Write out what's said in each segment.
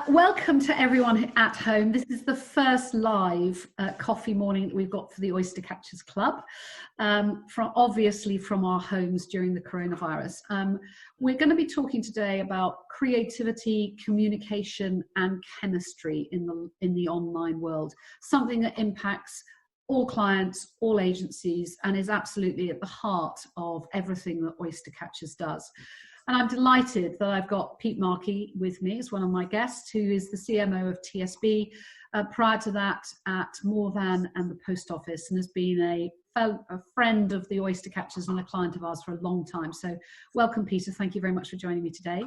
Welcome to everyone at home. This is the first live coffee morning that we've got for the Oystercatchers Club, obviously from our homes during the coronavirus. We're going to be talking today about creativity, communication, and chemistry in the online world, something that impacts all clients, all agencies, and is absolutely at the heart of everything that Oystercatchers does. And I'm delighted that I've got Pete Markey with me as one of my guests, who is the CMO of TSB. Prior to that, at More Than and the Post Office, and has been a friend of the Oystercatchers and a client of ours for a long time. So welcome, Peter. Thank you very much for joining me today.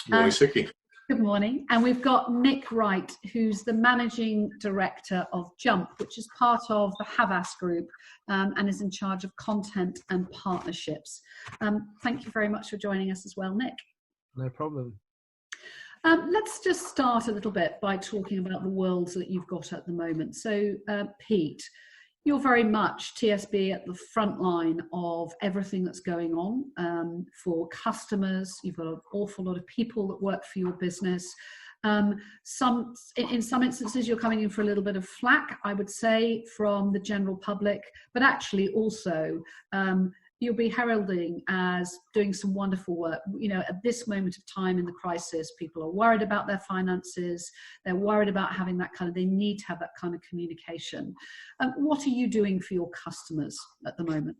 Good morning, Siki. Good morning. And we've got Nick Wright, who's the Managing Director of Jump, which is part of the Havas Group and is in charge of content and partnerships. Thank you very much for joining us as well, Nick. No problem. Let's just start a little bit by talking about the worlds that you've got at the moment. So, Pete, you're very much TSB at the front line of everything that's going on for customers. You've got an awful lot of people that work for your business. In some instances, you're coming in for a little bit of flack, I would say, from the general public, but actually also you'll be heralding as doing some wonderful work. You know, at this moment of time in the crisis, people are worried about their finances. They're worried about having they need to have that kind of communication. What are you doing for your customers at the moment?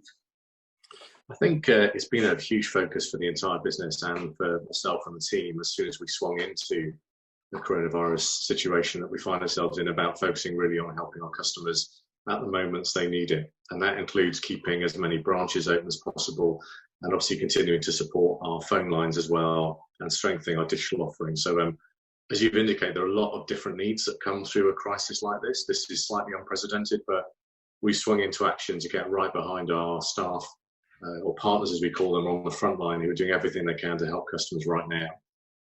I think it's been a huge focus for the entire business and for myself and the team as soon as we swung into the coronavirus situation that we find ourselves in, about focusing really on helping our customers at the moments they need it. And that includes keeping as many branches open as possible and obviously continuing to support our phone lines as well and strengthening our digital offerings. So as you've indicated, there are a lot of different needs that come through a crisis like this. This is slightly unprecedented, but we swung into action to get right behind our staff or partners, as we call them, on the front line, who are doing everything they can to help customers right now.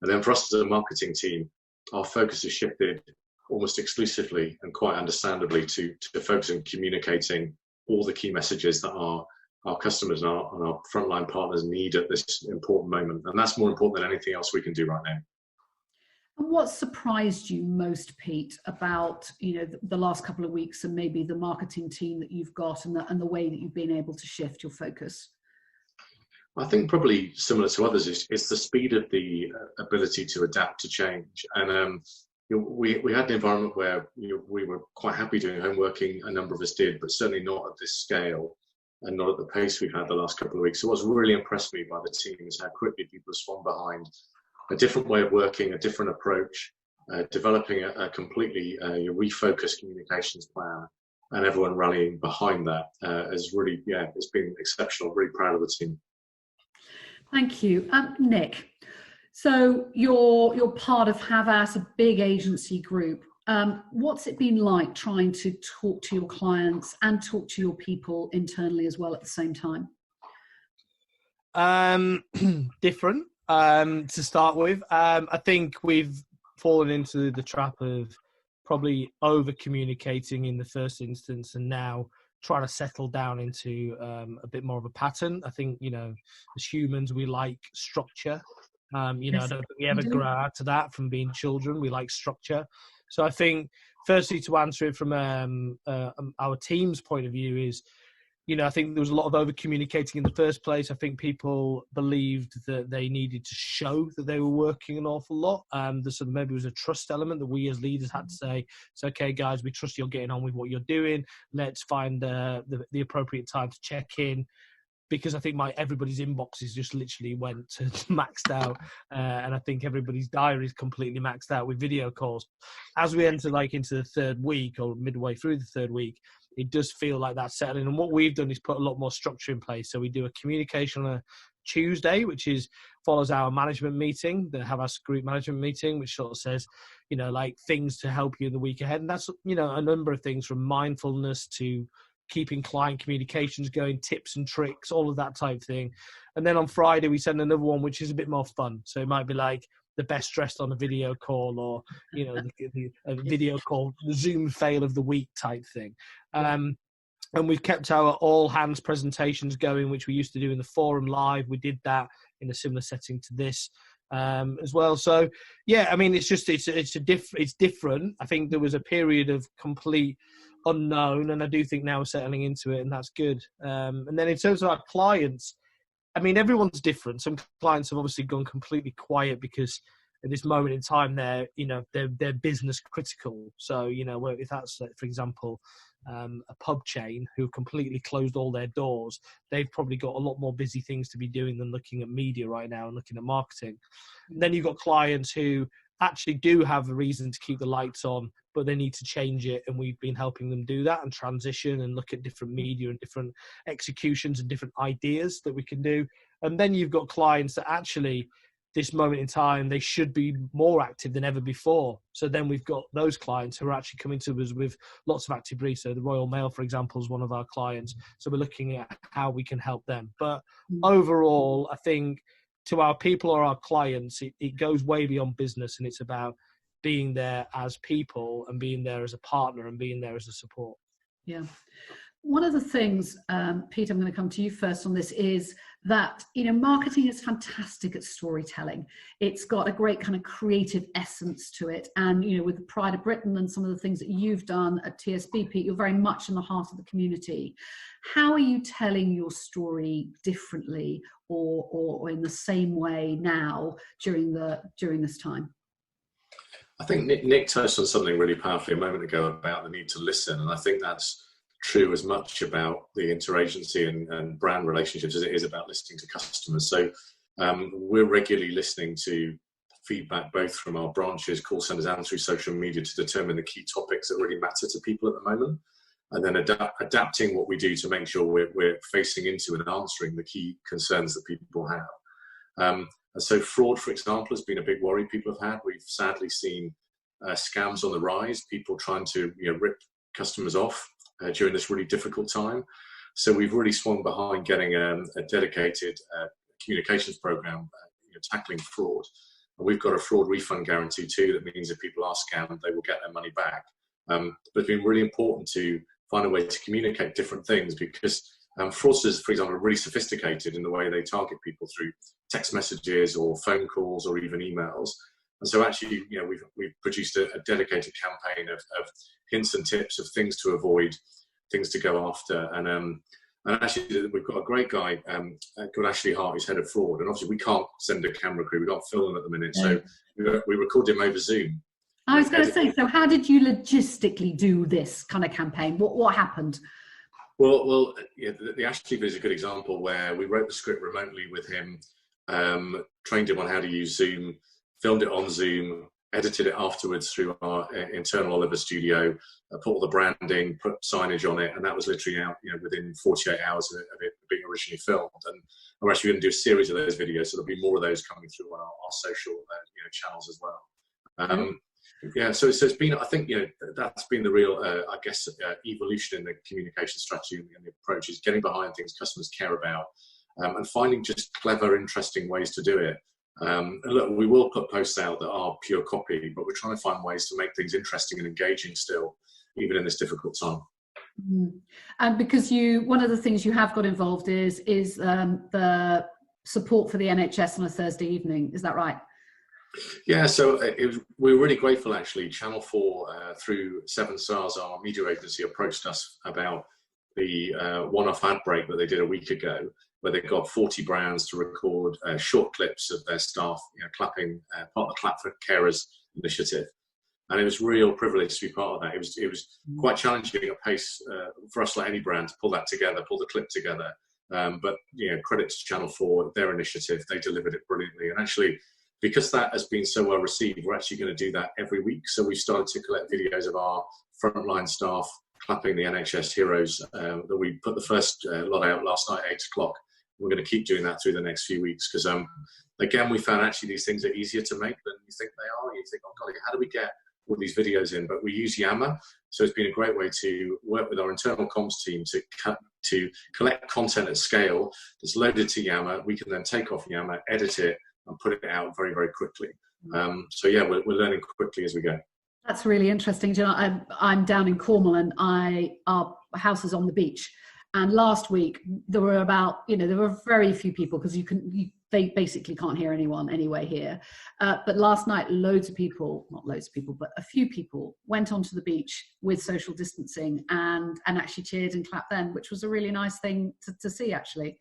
And then for us as a marketing team, our focus has shifted almost exclusively and quite understandably to focus on communicating all the key messages that our customers and our frontline partners need at this important moment. And that's more important than anything else we can do right now. And what surprised you most, Pete, about the last couple of weeks and maybe the marketing team that you've got and the way that you've been able to shift your focus? I think probably similar to others, it's the speed of the ability to adapt to change. And we had an environment where we were quite happy doing home working. A number of us did, but certainly not at this scale and not at the pace we've had the last couple of weeks. So what's really impressed me by the team is how quickly people have swung behind a different way of working, a different approach, developing a completely refocused communications plan, and everyone rallying behind that has really, it's been exceptional. Really proud of the team. Thank you. Nick, so you're part of Havas, a big agency group. What's it been like trying to talk to your clients and talk to your people internally as well at the same time? Different, to start with. I think we've fallen into the trap of probably over-communicating in the first instance, and now trying to settle down into a bit more of a pattern. I think, as humans, we like structure. I don't think we ever grow out to that from being children. We like structure. So I think, firstly, to answer it from our team's point of view is, I think there was a lot of over-communicating in the first place. I think people believed that they needed to show that they were working an awful lot. Maybe it was a trust element that we as leaders had to say, it's okay, guys, we trust you're getting on with what you're doing. Let's find the appropriate time to check in. Because I think everybody's inboxes just literally went to maxed out, and I think everybody's diaries completely maxed out with video calls. As we enter into the third week or midway through the third week, it does feel like that's settling. And what we've done is put a lot more structure in place. So we do a communication on a Tuesday, which follows our management meeting, the Havas Group management meeting, which sort of says, things to help you in the week ahead. And that's, a number of things from mindfulness to keeping client communications going, tips and tricks, all of that type thing. And then on Friday, we send another one, which is a bit more fun. So it might be like the best dressed on a video call, or, a video call, the Zoom fail of the week type thing. And we've kept our all hands presentations going, which we used to do in the forum live. We did that in a similar setting to this. as well. So yeah, I mean, it's different. I think there was a period of complete unknown, and I do think now we're settling into it, and that's good. And then in terms of our clients, I mean, everyone's different. Some clients have obviously gone completely quiet because at this moment in time, they're business critical. So, you know, if that's, for example, a pub chain who completely closed all their doors, they've probably got a lot more busy things to be doing than looking at media right now and looking at marketing. And then you've got clients who actually do have a reason to keep the lights on, but they need to change it. And we've been helping them do that and transition and look at different media and different executions and different ideas that we can do. And then you've got clients that actually, this moment in time, they should be more active than ever before. So then we've got those clients who are actually coming to us with lots of active briefs. So the Royal Mail, for example, is one of our clients. So we're looking at how we can help them. But overall, I think to our people or our clients, it goes way beyond business, and it's about being there as people and being there as a partner and being there as a support. Yeah. One of the things, Pete, I'm going to come to you first on this, is that, you know, marketing is fantastic at storytelling. It's got a great kind of creative essence to it. And, you know, with the Pride of Britain and some of the things that you've done at TSB, Pete, you're very much in the heart of the community. How are you telling your story differently or in the same way now during this time? I think Nick touched on something really powerfully a moment ago about the need to listen. And I think that's true as much about the interagency and brand relationships as it is about listening to customers. So we're regularly listening to feedback both from our branches, call centres, and through social media to determine the key topics that really matter to people at the moment, and then adapting what we do to make sure we're facing into and answering the key concerns that people have. And so fraud, for example, has been a big worry people have had. We've sadly seen scams on the rise, people trying to rip customers off during this really difficult time. So we've really swung behind getting a dedicated communications program tackling fraud. And we've got a fraud refund guarantee too. That means if people are scammed, they will get their money back. But it's been really important to find a way to communicate different things, because fraudsters, for example, are really sophisticated in the way they target people through text messages or phone calls or even emails. And so actually, we've produced a dedicated campaign of hints and tips of things to avoid, things to go after. And actually, we've got a great guy called Ashley Hart, who's head of fraud. And obviously, we can't send a camera crew. We can't film them at the minute. So we record him over Zoom. I was going to say, so how did you logistically do this kind of campaign? What happened? Well, the Ashley bit is a good example where we wrote the script remotely with him, trained him on how to use Zoom, filmed it on Zoom, edited it afterwards through our internal Oliver studio, put all the branding, put signage on it, and that was literally out within 48 hours of it being originally filmed. And we're actually going to do a series of those videos, so there'll be more of those coming through on our social channels as well. So it's been, I think, that's been the real, evolution in the communication strategy and the approach, is getting behind things customers care about, and finding just clever, interesting ways to do it. And look, we will put posts out that are pure copy, but we're trying to find ways to make things interesting and engaging still, even in this difficult time. And because one of the things you have got involved is the support for the NHS on a Thursday evening. Is that right? Yeah, so we were really grateful, actually. Channel 4, through 7 Stars, our media agency, approached us about the one-off ad break that they did a week ago, where they got 40 brands to record short clips of their staff clapping, part of the Clap for Carers initiative. And it was a real privilege to be part of that. It was quite challenging at pace for us, like any brand, to pull that together, pull the clip together. But credit to Channel 4, their initiative, they delivered it brilliantly. And actually, because that has been so well received, we're actually going to do that every week. So we started to collect videos of our frontline staff clapping the NHS heroes that we put the first lot out last night at 8 o'clock. We're going to keep doing that through the next few weeks, because again, we found actually these things are easier to make than you think they are. You think, oh golly, how do we get all these videos in? But we use Yammer, so it's been a great way to work with our internal comms team to collect content at scale that's loaded to Yammer. We can then take off Yammer, edit it, and put it out very, very quickly. So we're learning quickly as we go. That's really interesting. Do you know, I'm down in Cornwall, and our house is on the beach. And last week there were there were very few people, because you they basically can't hear anyone anyway here. But last night, loads of people, not loads of people, but a few people went onto the beach with social distancing and actually cheered and clapped then, which was a really nice thing to see, actually.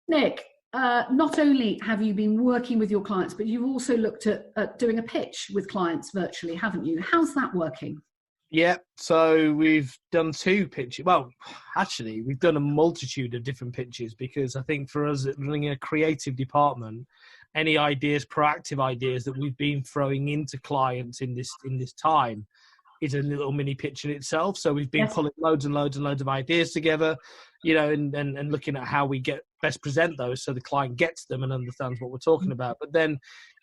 Nick, not only have you been working with your clients, but you've also looked at doing a pitch with clients virtually, haven't you? How's that working? Yeah, so we've done 2 pitches. Well, actually, we've done a multitude of different pitches, because I think for us running a creative department, any ideas, proactive ideas that we've been throwing into clients in this time is a little mini pitch in itself. So we've been pulling loads and loads and loads of ideas together, and looking at how we best present those so the client gets them and understands what we're talking about. But then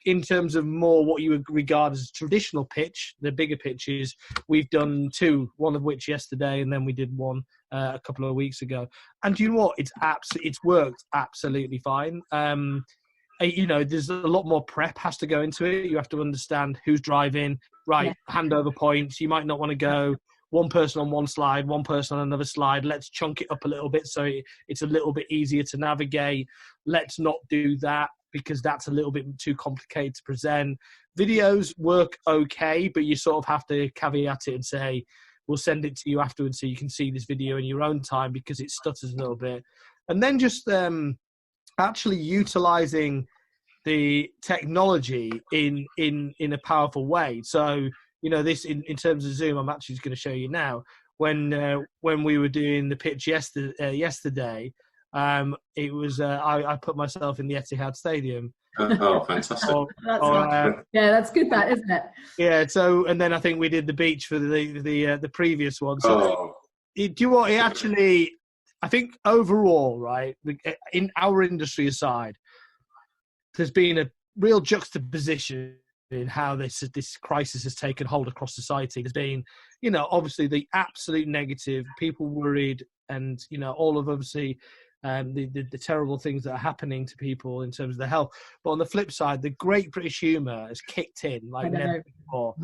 in terms of more what you would regard as a traditional pitch, the bigger pitches, we've done 2, one of which yesterday, and then we did one a couple of weeks ago. And you know what? It's worked absolutely fine. There's a lot more prep has to go into it. You have to understand who's driving, right? Handover points. You might not want to go one person on one slide, one person on another slide. Let's chunk it up a little bit so it's a little bit easier to navigate. Let's not do that, because that's a little bit too complicated to present. Videos work okay, but you sort of have to caveat it and say, we'll send it to you afterwards so you can see this video in your own time, because it stutters a little bit. And then just actually utilizing the technology in a powerful way. So, this in terms of Zoom, I'm actually just going to show you now. When we were doing the pitch yesterday, it was I put myself in the Etihad Stadium. Oh, fantastic! That's good, that, isn't it? Yeah. So, and then I think we did the beach for the previous one. So, do you know what? It actually, I think overall, right, in our industry aside, there's been a real juxtaposition in how this crisis has taken hold across society. There's been, obviously the absolute negative, people worried, and all of obviously the terrible things that are happening to people in terms of their health. But on the flip side, the great British humour has kicked in like never before.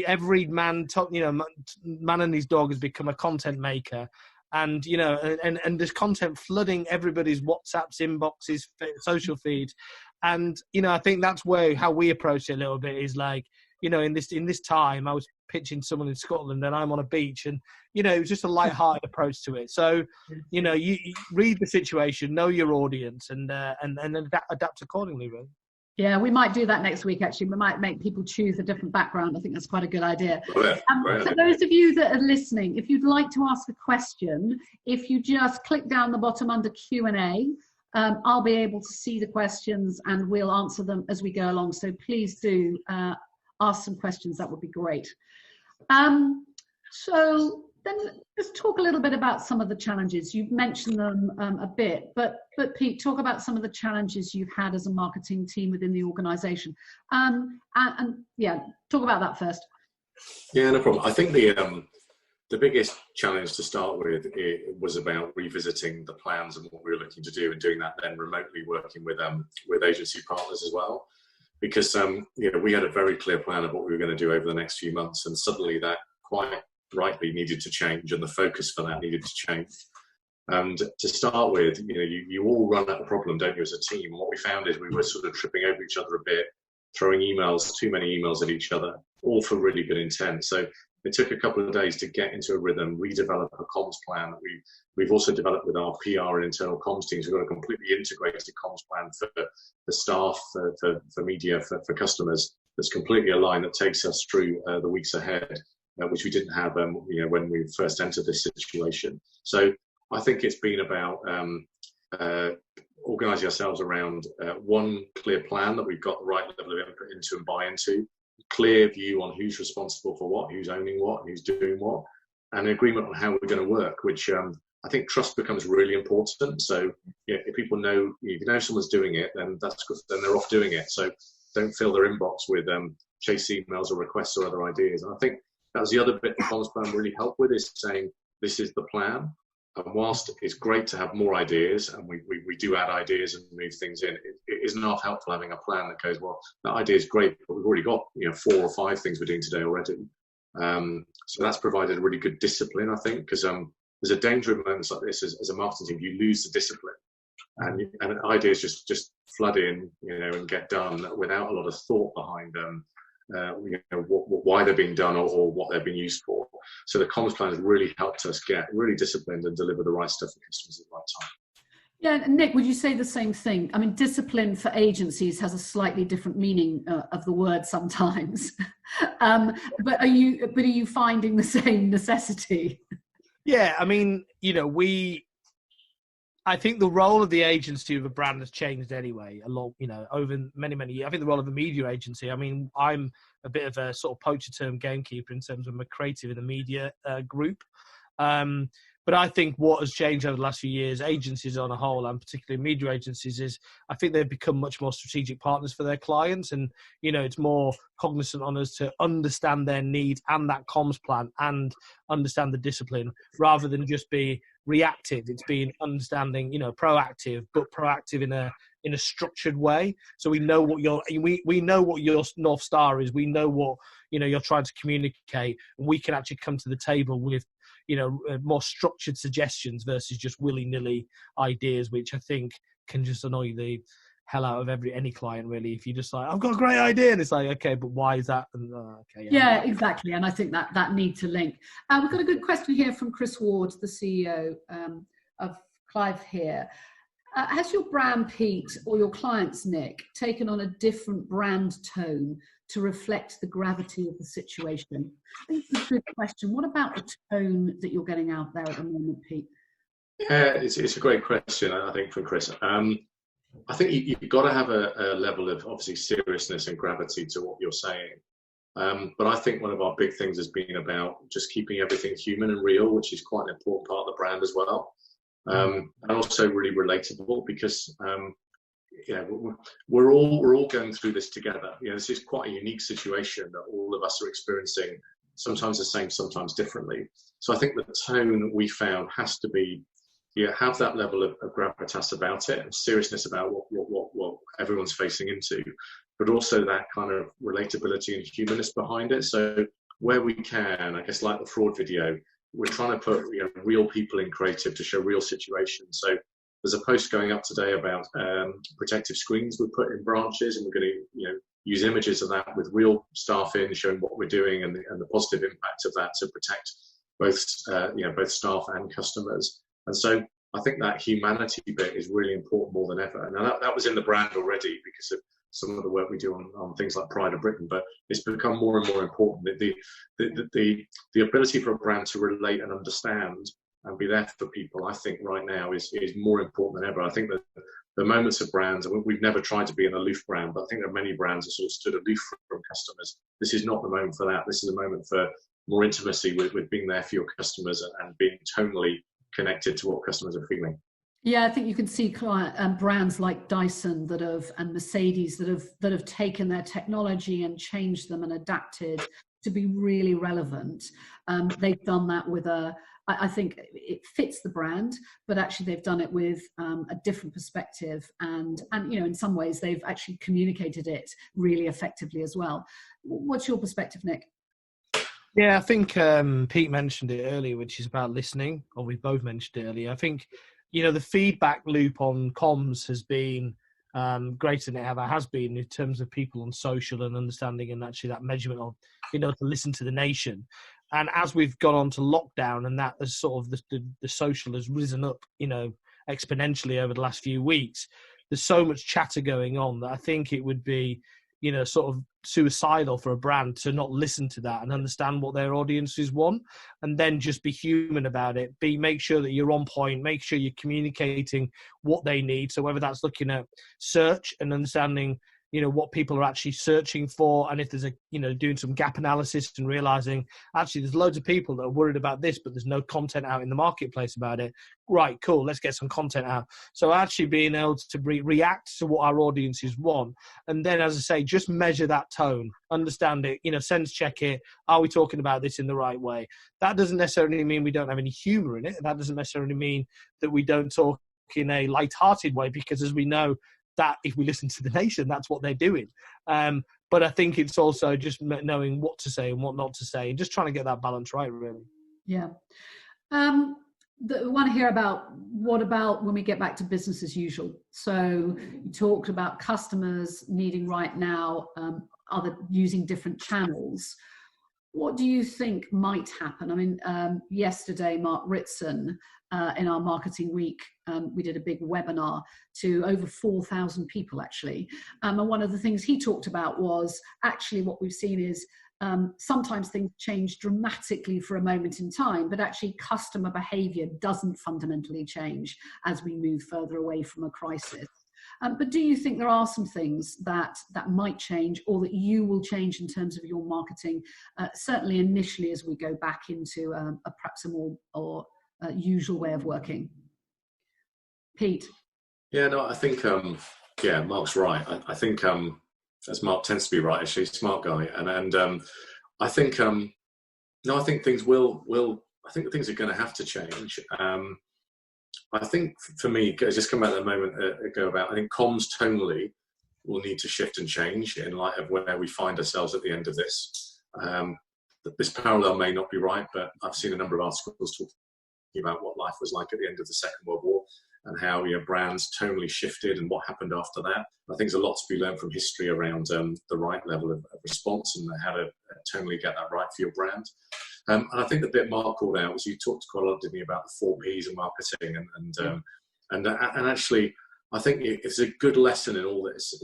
Every man and his dog has become a content maker. And and there's content flooding everybody's WhatsApps, inboxes, social feeds, and I think that's how we approach it a little bit. Is like, in this time, I was pitching someone in Scotland, and I'm on a beach, and it was just a light-hearted approach to it. So, you read the situation, know your audience, and adapt accordingly, really. Yeah, we might do that next week, actually. We might make people choose a different background. I think that's quite a good idea. For those of you that are listening, if you'd like to ask a question, if you just click down the bottom under Q&A, I'll be able to see the questions and we'll answer them as we go along. So please do ask some questions. That would be great. So then just talk a little bit about some of the challenges. You've mentioned them a bit, but Pete, talk about some of the challenges you've had as a marketing team within the organisation. And talk about that first. Yeah, no problem. I think the biggest challenge to start with was about revisiting the plans and what we were looking to do, and doing that then remotely working with agency partners as well. Because we had a very clear plan of what we were going to do over the next few months, and suddenly that quite rightly needed to change, and the focus for that needed to change. And to start with, you all run at a problem, don't you, as a team? And what we found is we were sort of tripping over each other a bit, throwing too many emails at each other, all for really good intent. So it took a couple of days to get into a rhythm, redevelop a comms plan. We've also developed with our PR and internal comms teams. We've got a completely integrated comms plan for staff, for media, for customers, that's completely aligned, that takes us through the weeks ahead, which we didn't have when we first entered this situation. So I think it's been about organising ourselves around one clear plan that we've got the right level of input into and buy into, clear view on who's responsible for what, who's owning what, who's doing what, and an agreement on how we're going to work, which I think trust becomes really important. So if people know, if you know someone's doing it, then that's good, then they're off doing it. So don't fill their inbox with chase emails or requests or other ideas. And I think that was the other bit the comms plan really helped with, is saying this is the plan. And whilst it's great to have more ideas, and we do add ideas and move things in, it isn't half helpful having a plan that goes, well, that idea is great, but we've already got 4 or 5 things we're doing today already. So that's provided a really good discipline, I think, because there's a danger in moments like this as a marketing team, you lose the discipline. and ideas just flood in, and get done without a lot of thought behind them. Why they're being done or what they're being used for. So the comms plan has really helped us get really disciplined and deliver the right stuff for customers at the right time. Yeah, Nick, would you say the same thing? I mean, discipline for agencies has a slightly different meaning of the word sometimes. But are you finding the same necessity? Yeah, I mean, I think the role of the agency of a brand has changed anyway a lot, over many, many years. I think the role of a media agency, I mean, I'm a bit of a sort of poacher term gamekeeper in terms of I'm a creative in the media group. But I think what has changed over the last few years, agencies on a whole, and particularly media agencies, is I think they've become much more strategic partners for their clients. And, it's more cognizant on us to understand their needs and that comms plan and understand the discipline rather than just be reactive. It's been understanding, proactive, but proactive in a structured way. So we know what we know what your North Star is. We know what, you're trying to communicate. And we can actually come to the table with, more structured suggestions versus just willy-nilly ideas, which I think can just annoy the hell out of any client, really. If you just like, I've got a great idea, and it's like, okay, but why is that? And, okay, yeah, exactly. And I think that need to link. We've got a good question here from Chris Ward, the CEO of Clive here. Has your brand, Pete, or your clients, Nick, taken on a different brand tone to reflect the gravity of the situation? I think it's a good question. What about the tone that you're getting out there at the moment, Pete? It's a great question, I think, from Chris. I think you've got to have a level of, obviously, seriousness and gravity to what you're saying. But I think one of our big things has been about just keeping everything human and real, which is quite an important part of the brand as well. And also really relatable, because we're all going through this together. This is quite a unique situation that all of us are experiencing, sometimes the same, sometimes differently. So I think the tone we found has to be, have that level of gravitas about it and seriousness about what everyone's facing into, but also that kind of relatability and humanness behind it. So where we can, I guess, like the fraud video, we're trying to put real people in creative to show real situations. So there's a post going up today about protective screens we put in branches, and we're going to use images of that with real staff in, showing what we're doing and the positive impact of that to protect both staff and customers. And so I think that humanity bit is really important more than ever. And that was in the brand already because of some of the work we do on things like Pride of Britain, but it's become more and more important. The ability for a brand to relate and understand and be there for people, I think right now is more important than ever. I think that the moments of brands, and we've never tried to be an aloof brand, but I think that many brands have sort of stood aloof from customers. This is not the moment for that. This is a moment for more intimacy with being there for your customers and being tonally connected to what customers are feeling. Yeah, I think you can see brands like Dyson and Mercedes that have taken their technology and changed them and adapted to be really relevant. They've done that with I think it fits the brand, but actually they've done it with a different perspective, and in some ways they've actually communicated it really effectively as well. What's your perspective, Nick? Yeah, I think Pete mentioned it earlier, which is about listening, or we both mentioned it earlier. I think, the feedback loop on comms has been greater than it ever has been in terms of people on social and understanding and actually that measurement of, to listen to the nation. And as we've gone on to lockdown, and that has sort of the social has risen up, exponentially over the last few weeks, there's so much chatter going on that I think it would be, sort of suicidal for a brand to not listen to that and understand what their audiences want, and then just be human about it. Make sure that you're on point, make sure you're communicating what they need. So whether that's looking at search and understanding, what people are actually searching for, and if there's doing some gap analysis and realizing actually there's loads of people that are worried about this, but there's no content out in the marketplace about it. Right, cool, let's get some content out. So actually being able to react to what our audiences want, and then, as I say, just measure that tone, understand it, sense check it. Are we talking about this in the right way? That doesn't necessarily mean we don't have any humor in it. That doesn't necessarily mean that we don't talk in a light-hearted way, because as we know, that if we listen to the nation, that's what they're doing. But I think it's also just knowing what to say and what not to say, and just trying to get that balance right, really. Yeah. want to hear about what about when we get back to business as usual. So you talked about customers needing right now other using different channels. What do you think might happen? I mean, yesterday, Mark Ritson, in our marketing week, we did a big webinar to over 4,000 people actually. And one of the things he talked about was actually what we've seen is sometimes things change dramatically for a moment in time, but actually customer behavior doesn't fundamentally change as we move further away from a crisis. But do you think there are some things that might change or that you will change in terms of your marketing, certainly initially as we go back into perhaps a more usual way of working? Pete? Yeah, no, I think, Mark's right. I think, as Mark tends to be right, actually, smart guy. And I think, I think things I think things are going to have to change. I think for me, just come back a moment ago about, I think comms tonally will need to shift and change in light of where we find ourselves at the end of this. This parallel may not be right, but I've seen a number of articles talking about what life was like at the end of the Second World War and how brands tonally shifted and what happened after that. I think there's a lot to be learned from history around the right level of response and how to tonally get that right for your brand. And I think the bit Mark called out was you talked quite a lot, didn't you, about the 4 Ps of marketing and actually I think it's a good lesson in all this,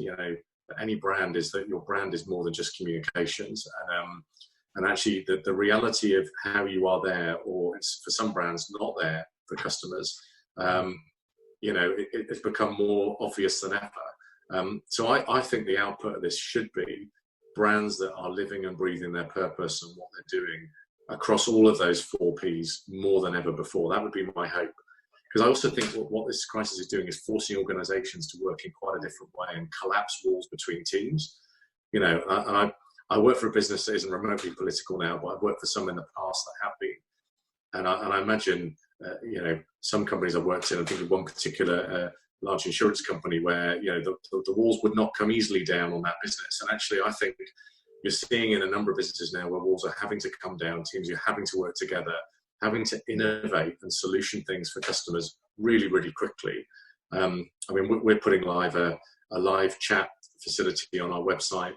any brand is that your brand is more than just communications. And actually the reality of how you are there, or it's for some brands not there for customers, it's become more obvious than ever. So I think the output of this should be brands that are living and breathing their purpose and what they're doing across all of those 4 Ps more than ever before. That would be my hope. Because I also think what this crisis is doing is forcing organizations to work in quite a different way and collapse walls between teams. And I work for a business that isn't remotely political now, but I've worked for some in the past that have been. And I imagine, some companies I've worked in, I think of one particular large insurance company where, the walls would not come easily down on that business. And actually, I think you're seeing in a number of businesses now where walls are having to come down, teams are having to work together, having to innovate and solution things for customers really, really quickly. We're putting live a live chat facility on our website,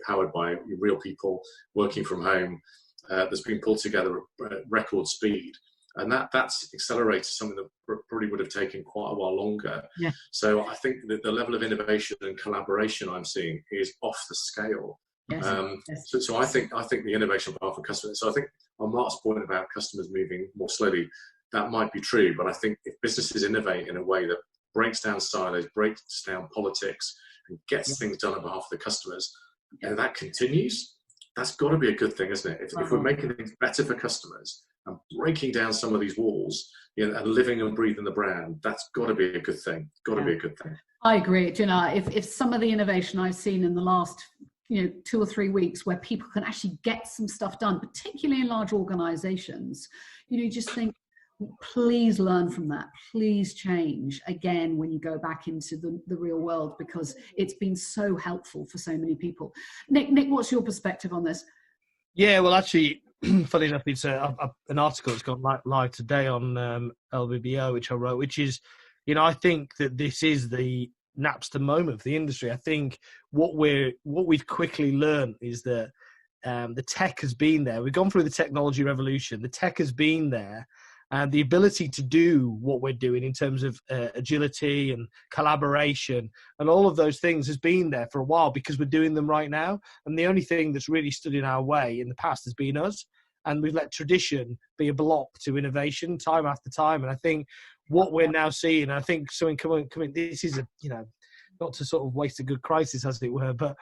powered by real people working from home, that's been pulled together at record speed. And that's accelerated something that probably would have taken quite a while longer. Yeah. So I think that the level of innovation and collaboration I'm seeing is off the scale. Yes. So I think the innovation path for customers. So I think on Mark's point about customers moving more slowly, that might be true. But I think if businesses innovate in a way that breaks down silos, breaks down politics, and gets things done on behalf of the customers, and that continues, that's got to be a good thing, isn't it? If we're making things better for customers and breaking down some of these walls, and living and breathing the brand, that's got to be a good thing. Got to be a good thing. I agree. If some of the innovation I've seen in the last 2 or 3 weeks where people can actually get some stuff done, particularly in large organizations, you just think, please learn from that. Please change again when you go back into the real world, because it's been so helpful for so many people. Nick, what's your perspective on this? Yeah, well, actually, funny enough, it's an article that's gone live today on LBBO, which I wrote, which is, I think that this is the Napster moment for the industry. I think what we've quickly learned is that the tech has been there. We've gone through the technology revolution. The tech has been there, and the ability to do what we're doing in terms of agility and collaboration and all of those things has been there for a while because we're doing them right now. And the only thing that's really stood in our way in the past has been us. And we've let tradition be a block to innovation time after time. And I think what we're now seeing, I think something coming, this is not to sort of waste a good crisis, as it were, but,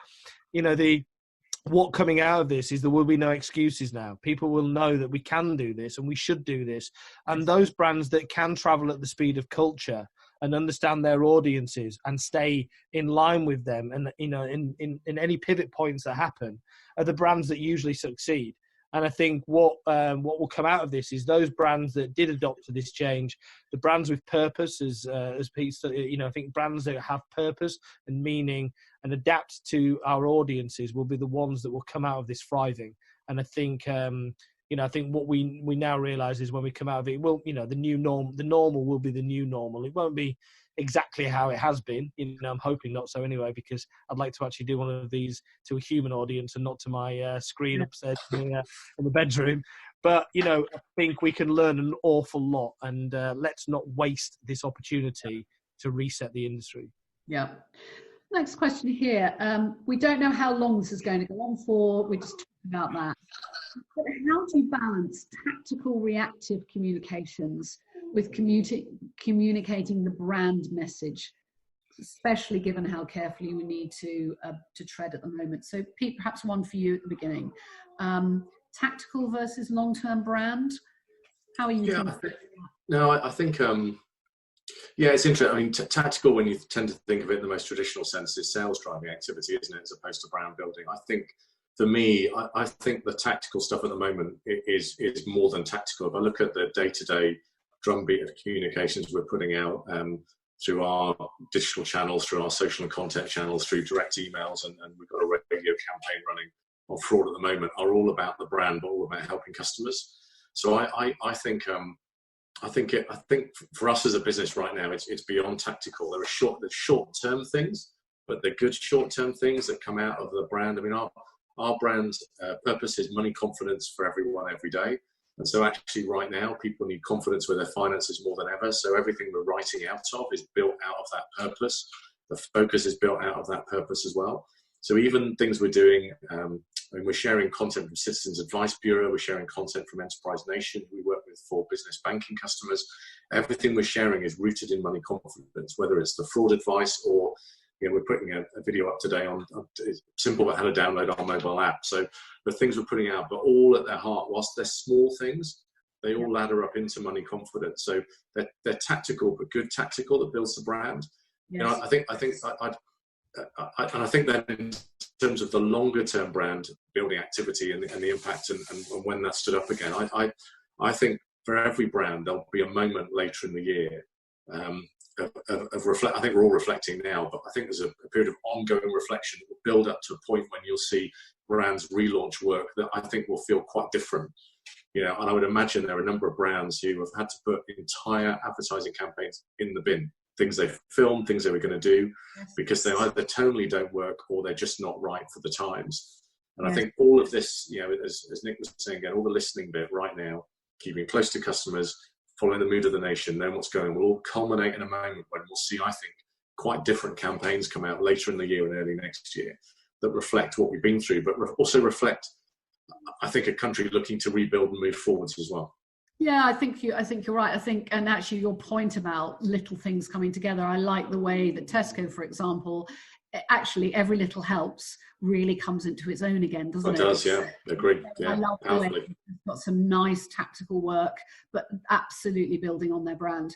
what coming out of this is there will be no excuses now. People will know that we can do this and we should do this. And those brands that can travel at the speed of culture and understand their audiences and stay in line with them and, in any pivot points that happen are the brands that usually succeed. And I think what will come out of this is those brands that did adopt to this change, the brands with purpose, as Pete said, I think brands that have purpose and meaning and adapt to our audiences will be the ones that will come out of this thriving. And I think, I think what we now realise is when we come out of it, well, the normal will be the new normal. It won't be exactly how it has been. I'm hoping not so anyway, because I'd like to actually do one of these to a human audience and not to my screen upstairs in the bedroom. But, I think we can learn an awful lot, and let's not waste this opportunity to reset the industry. Yeah. Next question here. We don't know how long this is going to go on for. We're just talking about that. But how do you balance tactical reactive communications with communicating the brand message, especially given how carefully we need to tread at the moment? So Pete, perhaps one for you at the beginning. Tactical versus long-term brand. How are you thinking? I think it's interesting. I mean, tactical, when you tend to think of it in the most traditional sense, is sales driving activity, isn't it, as opposed to brand building. I think, for me, I think the tactical stuff at the moment is more than tactical. If I look at the day-to-day drumbeat of communications we're putting out through our digital channels, through our social and content channels, through direct emails, and we've got a radio campaign running on fraud at the moment, are all about the brand, but all about helping customers. So I think for us as a business right now, it's beyond tactical. There are short-term things, but they're good short-term things that come out of the brand. I mean, our brand purpose is money confidence for everyone every day. And so actually right now, people need confidence with their finances more than ever. So everything we're writing out of is built out of that purpose. The focus is built out of that purpose as well. So even things we're doing, we're sharing content from Citizens Advice Bureau, we're sharing content from Enterprise Nation, who we work with for business banking customers. Everything we're sharing is rooted in money confidence, whether it's the fraud advice or we're putting a video up today on it's simple about how to download our mobile app. So the things we're putting out, but all at their heart, whilst they're small things, they all ladder up into money confidence. So they're tactical, but good tactical that builds the brand. Yes. I think that in terms of the longer term brand building activity and the impact and when that stood up again, I think for every brand there'll be a moment later in the year of reflect. I think we're all reflecting now, but I think there's a period of ongoing reflection that will build up to a point when you'll see brands relaunch work that I think will feel quite different. And I would imagine there are a number of brands who have had to put entire advertising campaigns in the bin. Things they've filmed, things they were going to do, because they either tonally don't work or they're just not right for the times. And I think all of this, as Nick was saying again, all the listening bit right now, keeping close to customers, following the mood of the nation, knowing what's going on, will all culminate in a moment when we'll see, I think, quite different campaigns come out later in the year and early next year that reflect what we've been through, but also reflect, I think, a country looking to rebuild and move forwards as well. Yeah, I think you're right. I think, and actually your point about little things coming together, I like the way that Tesco, for example, actually every little helps really comes into its own again, doesn't it? It does, yeah. Agree. Yeah, I love the way it's got some nice tactical work, but absolutely building on their brand.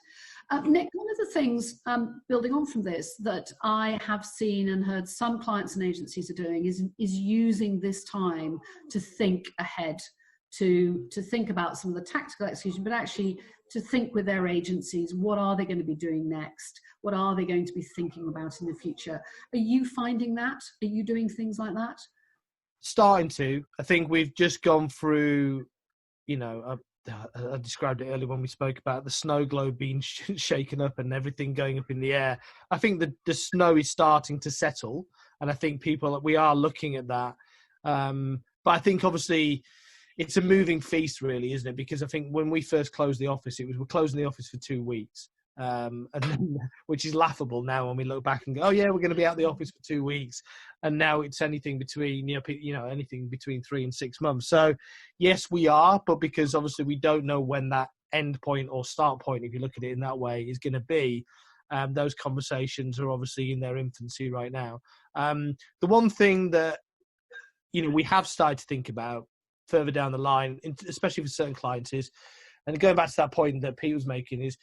Nick, one of the things, building on from this, that I have seen and heard some clients and agencies are doing is using this time to think ahead, to think about some of the tactical execution, but actually to think with their agencies, what are they going to be doing next? What are they going to be thinking about in the future? Are you finding that? Are you doing things like that? Starting to. I think we've just gone through, I described it earlier when we spoke about the snow globe being shaken up and everything going up in the air. I think the snow is starting to settle, and I think we are looking at that. But I think obviously it's a moving feast, really, isn't it? Because I think when we first closed the office, we're closing the office for 2 weeks, and then, which is laughable now when we look back and go, oh yeah, we're going to be out the office for 2 weeks, and now it's anything between anything between 3 and 6 months. So yes, we are, but because obviously we don't know when that end point or start point, if you look at it in that way, is going to be. Those conversations are obviously in their infancy right now. The one thing that we have started to think about further down the line, especially for certain clients, is, and going back to that point that Pete was making, is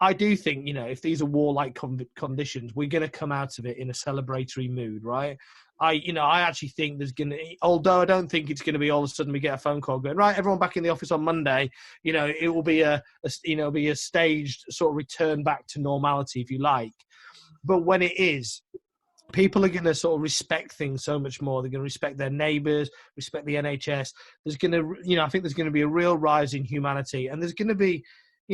I do think, if these are warlike conditions, we're going to come out of it in a celebratory mood, right? I actually think there's going to, although I don't think it's going to be all of a sudden we get a phone call going, right, everyone back in the office on Monday, it will be a staged sort of return back to normality, if you like. But when it is, people are going to sort of respect things so much more. They're going to respect their neighbours, respect the NHS. There's going to, I think there's going to be a real rise in humanity. And there's going to be,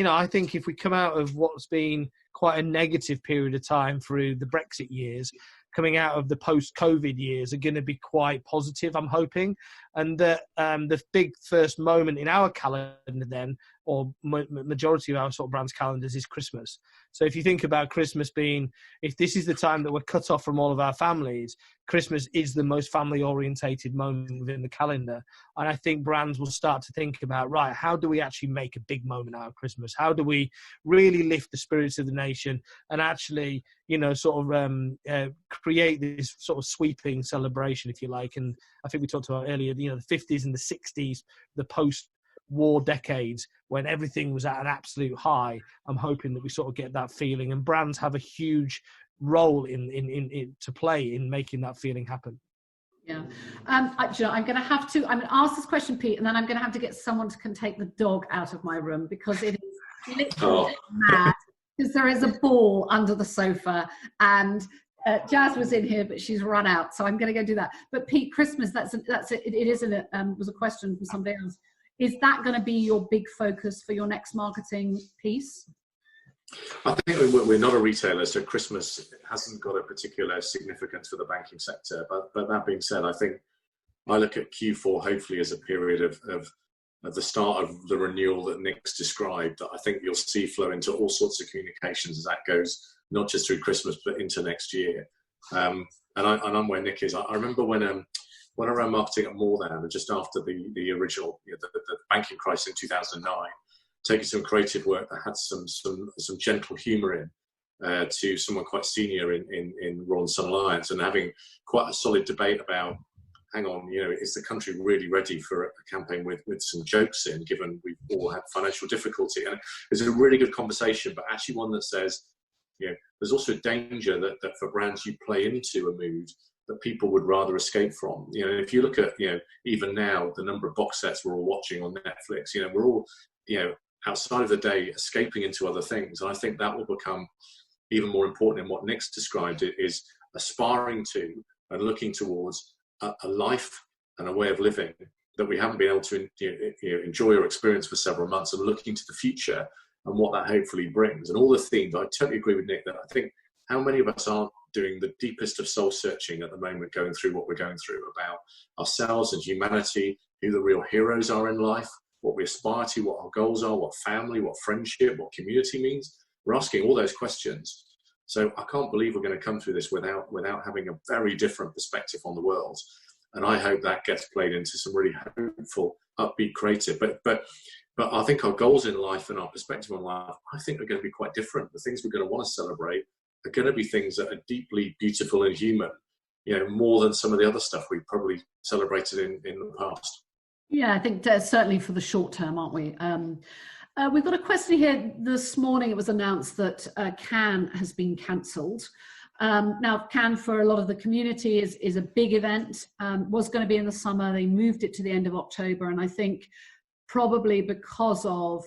I think if we come out of what's been quite a negative period of time through the Brexit years, coming out of the post-COVID years are going to be quite positive, I'm hoping. And that the big first moment in our calendar then, or majority of our sort of brands' calendars, is Christmas. So if you think about Christmas being, if this is the time that we're cut off from all of our families, Christmas is the most family-orientated moment within the calendar. And I think brands will start to think about, right, how do we actually make a big moment out of Christmas? How do we really lift the spirits of the nation and actually, create this sort of sweeping celebration, if you like? And I think we talked about earlier, the 50s and the 60s, the post-war decades when everything was at an absolute high. I'm hoping that we sort of get that feeling, and brands have a huge role in to play in making that feeling happen. Yeah. I'm going to have to, I'm going to ask this question, Pete, and then I'm going to have to get someone to can take the dog out of my room, because it is literally mad. Because there is a ball under the sofa, and Jazz was in here, but she's run out, so I'm going to go do that. But Pete, Christmas, that's it. It isn't it? Was a question from somebody else. Is that going to be your big focus for your next marketing piece? I think we're not a retailer, so Christmas hasn't got a particular significance for the banking sector. But that being said, I think I look at Q4 hopefully as a period of the start of the renewal that Nick's described, that I think you'll see flow into all sorts of communications as that goes, not just through Christmas, but into next year. And I'm where Nick is. I remember when I ran marketing at More Than, just after the original, the banking crisis in 2009, taking some creative work that had some gentle humour in to someone quite senior in Royal Sun Alliance, and having quite a solid debate about, hang on, is the country really ready for a campaign with some jokes in, given we've all had financial difficulty? And it's a really good conversation, but actually one that says, there's also a danger that for brands you play into a mood that people would rather escape from. If you look at, even now, the number of box sets we're all watching on Netflix, we're all, outside of the day escaping into other things. And I think that will become even more important in what Nick's described, it is aspiring to and looking towards a life and a way of living that we haven't been able to enjoy or experience for several months, and looking to the future and what that hopefully brings. And all the themes, I totally agree with Nick that I think how many of us aren't doing the deepest of soul searching at the moment, going through what we're going through about ourselves and humanity, who the real heroes are in life, what we aspire to, what our goals are, what family, what friendship, what community means. We're asking all those questions. So I can't believe we're going to come through this without having a very different perspective on the world. And I hope that gets played into some really hopeful, upbeat, creative. But I think our goals in life and our perspective on life, I think are going to be quite different. The things we're going to want to celebrate are going to be things that are deeply beautiful and human, more than some of the other stuff we probably celebrated in the past. Yeah, I think certainly for the short term, aren't we? We've got a question here this morning. It was announced that Cannes has been cancelled. Now, Cannes for a lot of the community is a big event, was going to be in the summer. They moved it to the end of October. And I think probably because of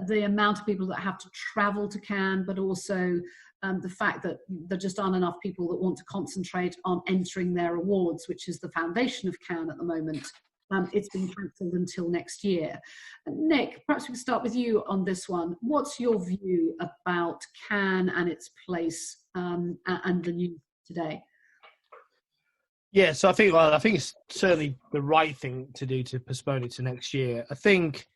the amount of people that have to travel to Cannes, but also the fact that there just aren't enough people that want to concentrate on entering their awards, which is the foundation of Cannes at the moment. It's been cancelled until next year. Nick, perhaps we can start with you on this one. What's your view about Cannes and its place and the news today? Yeah, so I think it's certainly the right thing to do to postpone it to next year. I think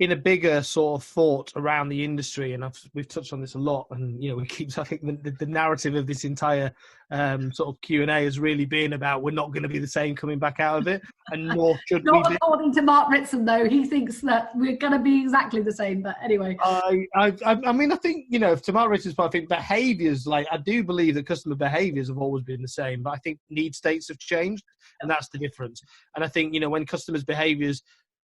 in a bigger sort of thought around the industry, and we've touched on this a lot, and I think the narrative of this entire sort of Q&A has really been about we're not going to be the same coming back out of it, and nor should we be. Not according to Mark Ritson, though. He thinks that we're going to be exactly the same, but anyway. I mean, I think, to Mark Ritson's point, I think behaviours, I do believe that customer behaviours have always been the same, but I think need states have changed, and that's the difference. And I think, when customers' behaviours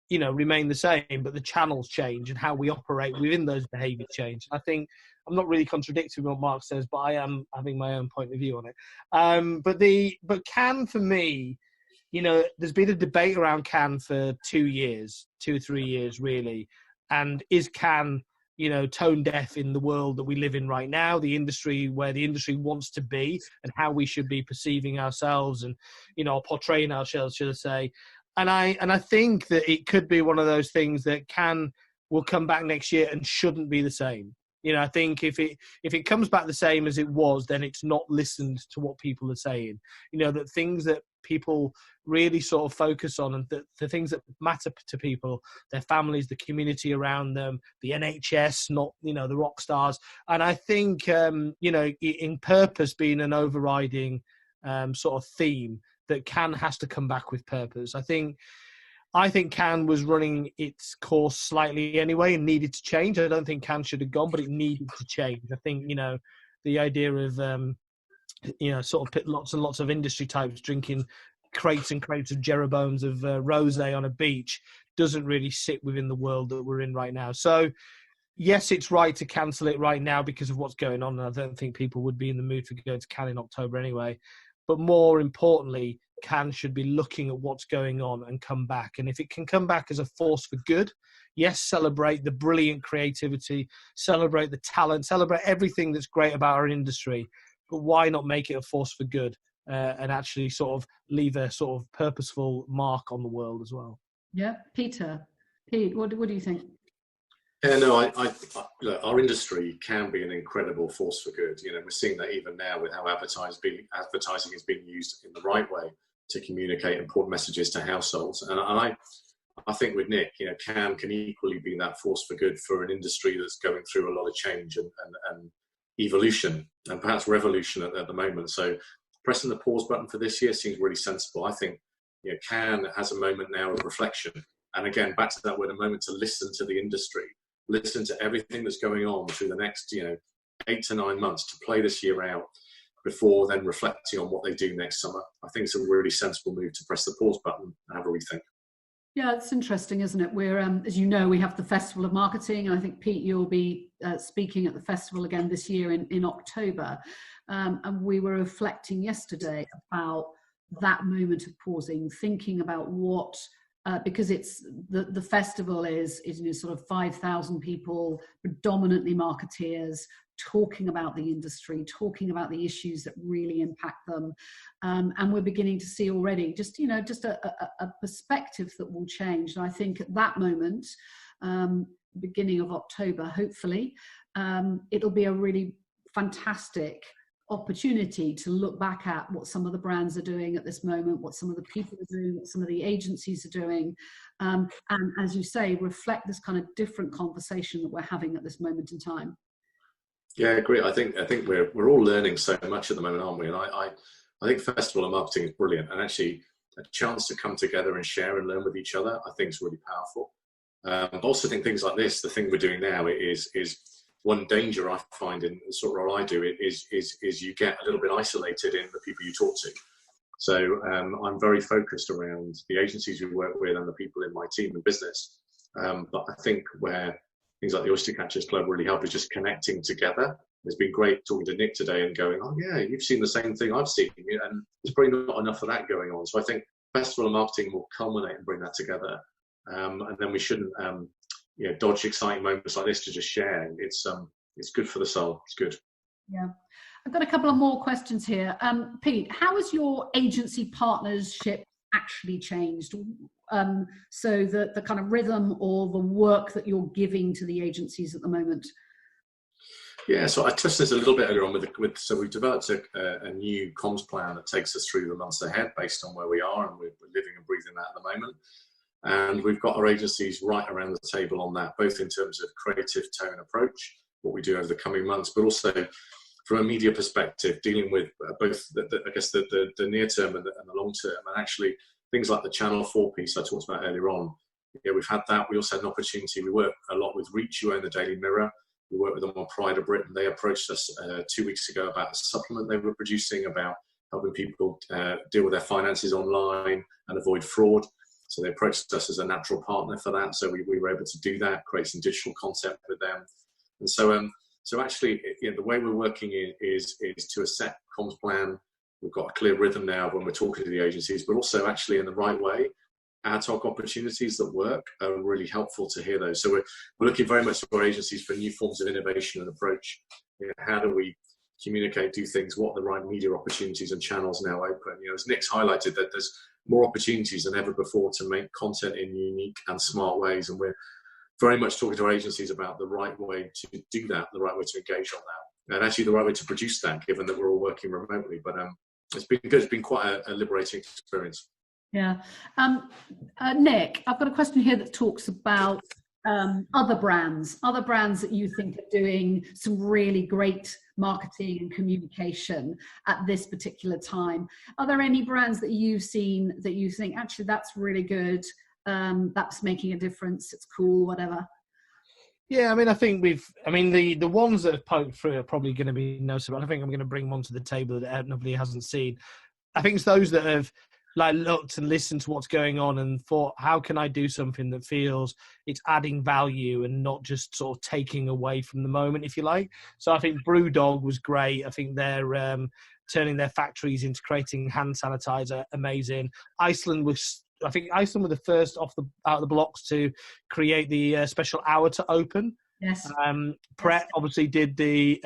remain the same, but the channels change and how we operate within those behaviours change. I think I'm not really contradicting what Mark says, but I am having my own point of view on it. But Cannes for me, there's been a debate around Cannes for 2 or 3 years really. And is Cannes tone deaf in the world that we live in right now, the industry where the industry wants to be and how we should be perceiving ourselves and, portraying ourselves, should I say. And I think that it could be one of those things that will come back next year and shouldn't be the same. I think if it comes back the same as it was, then it's not listened to what people are saying. That things that people really sort of focus on and the things that matter to people, their families, the community around them, the NHS, not, the rock stars. And I think, in purpose being an overriding sort of theme, that Cannes has to come back with purpose. I think Cannes was running its course slightly anyway and needed to change. I don't think Cannes should have gone, but it needed to change. I think, the idea of, sort of put lots and lots of industry types drinking crates and crates of Jeroboams of rosé on a beach doesn't really sit within the world that we're in right now. So, yes, it's right to cancel it right now because of what's going on. And I don't think people would be in the mood for going to Cannes in October anyway. But more importantly, Cannes should be looking at what's going on and come back. And if it can come back as a force for good, yes, celebrate the brilliant creativity, celebrate the talent, celebrate everything that's great about our industry. But why not make it a force for good and actually sort of leave a sort of purposeful mark on the world as well? Yeah, Pete, what do you think? Yeah, no, look, our industry can be an incredible force for good. We're seeing that even now with how advertising is being used in the right way to communicate important messages to households. And I think with Nick, Cannes can equally be that force for good for an industry that's going through a lot of change and evolution and perhaps revolution at the moment. So pressing the pause button for this year seems really sensible. I think Cannes has a moment now of reflection. And again, back to that word, a moment to listen to the industry, listen to everything that's going on through the next 8 to 9 months to play this year out before then reflecting on what they do next summer. I think it's a really sensible move to press the pause button and have a rethink. Yeah, it's interesting, isn't it? We're, as you know, we have the Festival of Marketing, and I think, Pete, you'll be speaking at the festival again this year in October. And we were reflecting yesterday about that moment of pausing, thinking about what, because it's the festival is sort of 5,000 people, predominantly marketeers, talking about the industry, talking about the issues that really impact them. And we're beginning to see already just a perspective that will change. And I think at that moment, beginning of October, hopefully, it'll be a really fantastic opportunity to look back at what some of the brands are doing at this moment, what some of the people are doing, what some of the agencies are doing, and as you say, reflect this kind of different conversation that we're having at this moment in time. Yeah, I agree. I think we're all learning so much at the moment, aren't we? And I think Festival of Marketing is brilliant, and actually a chance to come together and share and learn with each other, I think is really powerful. I also think things like this, the thing we're doing now, is one danger I find in the sort of role I do is you get a little bit isolated in the people you talk to. So I'm very focused around the agencies we work with and the people in my team and business. But I think where things like the Oystercatchers Club really help is just connecting together. It's been great talking to Nick today and going, oh yeah, you've seen the same thing I've seen. And there's probably not enough of that going on. So I think Festival of Marketing will culminate and bring that together. And then we shouldn't dodge exciting moments like this to just share. It's good for the soul. It's good. Yeah. I've got a couple of more questions here. Pete, how has your agency partnership actually changed? So the kind of rhythm or the work that you're giving to the agencies at the moment? Yeah, so I touched this a little bit earlier on so we've developed a new comms plan that takes us through the months ahead based on where we are, and we're living and breathing that at the moment. And we've got our agencies right around the table on that, both in terms of creative tone approach, what we do over the coming months, but also from a media perspective, dealing with both the near term and the long term, and actually things like the Channel 4 piece I talked about earlier on. Yeah, we've had that. We also had an opportunity. We work a lot with Reach, who own the Daily Mirror. We work with them on Pride of Britain. They approached us 2 weeks ago about a supplement they were producing about helping people deal with their finances online and avoid fraud. So they approached us as a natural partner for that. So we were able to do that, create some digital content with them. And so actually, the way we're working is to a set comms plan. We've got a clear rhythm now when we're talking to the agencies, but also actually in the right way. ad hoc opportunities that work are really helpful to hear those. So we're looking very much to our agencies for new forms of innovation and approach. How do we communicate, do things, what are the right media opportunities and channels now open? As Nick's highlighted, that there's more opportunities than ever before to make content in unique and smart ways. And we're very much talking to our agencies about the right way to do that, the right way to engage on that, and actually the right way to produce that, given that we're all working remotely. But it's been good. It's been quite a liberating experience. Yeah. Nick, I've got a question here that talks about other brands that you think are doing some really great marketing and communication at this particular time. Are there any brands that you've seen that you think, actually, that's really good, that's making a difference, it's cool, whatever? Yeah, I mean, I think the ones that have poked through are probably going to be noticeable. I think I'm going to bring one to the table that nobody hasn't seen. I think it's those that have looked and listened to what's going on and thought, how can I do something that feels it's adding value and not just sort of taking away from the moment, if you like. So I think Brewdog was great. I think they're turning their factories into creating hand sanitizer, amazing. Iceland were the first out of the blocks to create the special hour to open. Yes. Pret obviously did the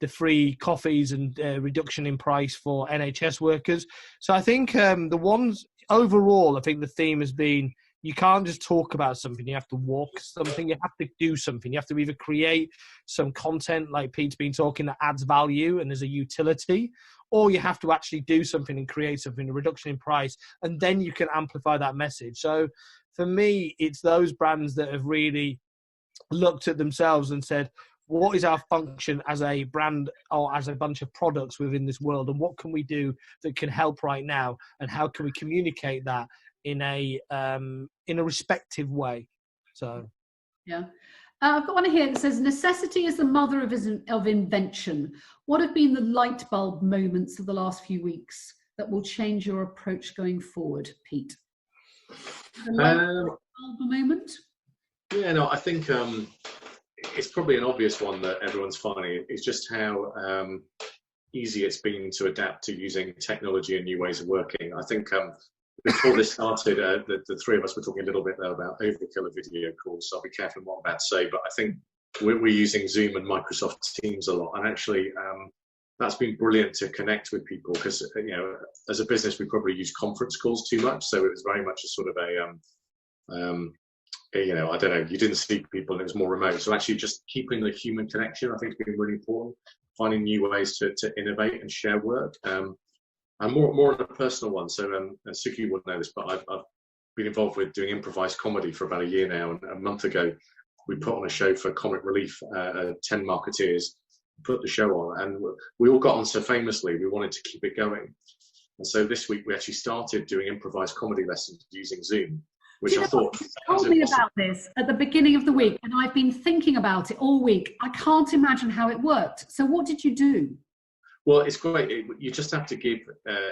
free coffees and reduction in price for NHS workers. So I think the ones overall, I think the theme has been, you can't just talk about something, you have to walk something, you have to do something. You have to either create some content like Pete's been talking that adds value and is a utility, or you have to actually do something and create something, a reduction in price, and then you can amplify that message. So for me, it's those brands that have really looked at themselves and said, what is our function as a brand or as a bunch of products within this world, and what can we do that can help right now, and how can we communicate that in a respective way? So, yeah. I've got one here that says, necessity is the mother of invention. What have been the light bulb moments of the last few weeks that will change your approach going forward, Pete? The light bulb moment? Yeah, no, I think it's probably an obvious one that everyone's finding. It's just how easy it's been to adapt to using technology and new ways of working. I think before this started, the three of us were talking a little bit though about overkill of video calls, so I'll be careful what I'm about to say, but I think we're using Zoom and Microsoft Teams a lot, and actually that's been brilliant to connect with people, because as a business we probably use conference calls too much, so it was very much a sort of I don't know, you didn't see people and it was more remote. So actually just keeping the human connection, I think, has been really important. Finding new ways to innovate and share work. And more on a personal one. So Suki wouldn't know this, but I've been involved with doing improvised comedy for about a year now. And a month ago, we put on a show for Comic Relief, 10 marketeers, put the show on. And we all got on so famously, we wanted to keep it going. And so this week, we actually started doing improvised comedy lessons using Zoom. Which I thought. You told me about this at the beginning of the week, and I've been thinking about it all week. I can't imagine how it worked. So what did you do? Well, it's great. You just have to give